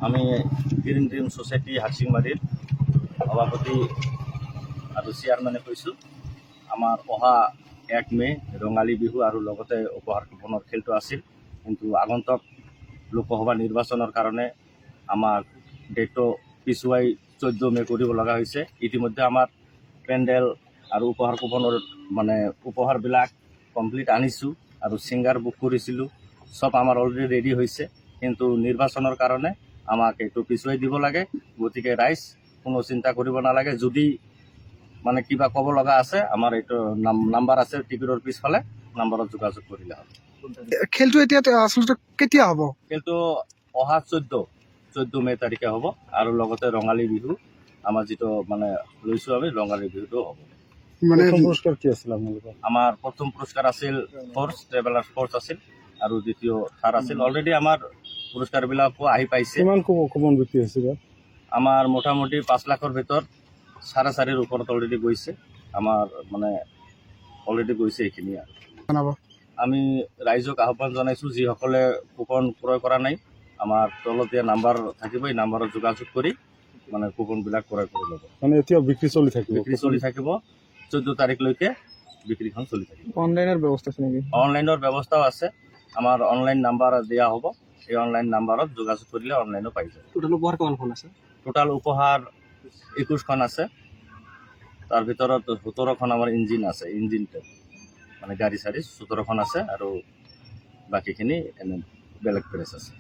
আমি green dream society হাৰচিংমাৰীৰ সভাপতি আৰু চেয়াৰমেনে কৈছোঁ। আমাৰ অহা 1 মে ৰঙালী বিহু আৰু লগতে উপহাৰ কুপনৰ খেলটো আছিল, কিন্তু আগন্তুক লোকসভা নিৰ্বাচনৰ কাৰণে আমাক ডেটটো পিছুৱাই 14 মে কৰিব লগা হৈছে। ইতিমধ্যে আমাৰ পেণ্ডেল আৰু উপহাৰ কুপনৰ উপহাৰবিলাক কমপ্লিট আনিছোঁ আৰু ছিংগাৰ বুক কৰিছিলোঁ। চব আমাৰ অলৰেডি ৰেডি হৈছে, কিন্তু নিৰ্বাচনৰ কাৰণে আমাক এইটো পিছুৱাই দিব লাগে। গতিকে ৰাইজ কোনো চিন্তা কৰিব নালাগে। যদি কিবা ক'ব লগা আছে, আমাৰ এইটো নাম্বাৰ আছে টিভিৰ পিছফালে, নাম্বাৰত যোগাযোগ কৰিলে হ'ব। খেলটো এতিয়া আচলতে কেতিয়া হ'ব? খেলটো অহা 14 মে তাৰিখে হ'ব আৰু লগতে ৰঙালী বিহু আমাৰ যিটো লৈছোঁ আমি, ৰঙালী বিহুটো হ'ব। পুৰস্কাৰ কি আছিল আপোনালোকৰ? আমাৰ প্ৰথম পুৰস্কাৰ আছিল ফ'ৰ্চ ট্ৰেভেলাৰ ফ'ৰ্চ আছিল আৰু দ্বিতীয় থাৰ্ড আছিল। অলৰেডি আমাৰ পুৰস্কাৰবিলাকো আহি পাইছে। কিমান কুপন বিক্ৰী হৈছিল? আমাৰ মোটামুটি 5 লাখৰ ভিতৰত 4.5 ওপৰত অলৰেডি গৈছে। আমাৰ অলৰেডি গৈছে এইখিনি। আমি ৰাইজক আহ্বান জনাইছোঁ, যিসকলে কুপন ক্ৰয় কৰা নাই, আমাৰ তলত দিয়া নাম্বাৰ থাকিব, এই নাম্বাৰত যোগাযোগ কৰি কুপনবিলাক ক্ৰয় কৰি ল'ব। এতিয়া বিক্ৰী চলি থাকিব? বিক্ৰী চলি থাকিব 14 তাৰিখলৈকে বিক্ৰীখন চলি থাকিব। অনলাইনৰ ব্যৱস্থা আছে নেকি? অনলাইনৰ ব্যৱস্থাও আছে। আমাৰ অনলাইন নাম্বাৰ দিয়া হ'ব, এই অনলাইন নাম্বাৰত যোগাযোগ কৰিলে অনলাইনো পাই যাব। টোটেল উপহাৰ কিমানখন আছে? টোটাল উপহাৰ 21খন আছে। তাৰ ভিতৰত 17খন আমাৰ ইঞ্জিন আছে, ইঞ্জিন গাড়ী চাৰি 17খন আছে আৰু বাকীখিনি বেলেগ প্ৰেছ আছে।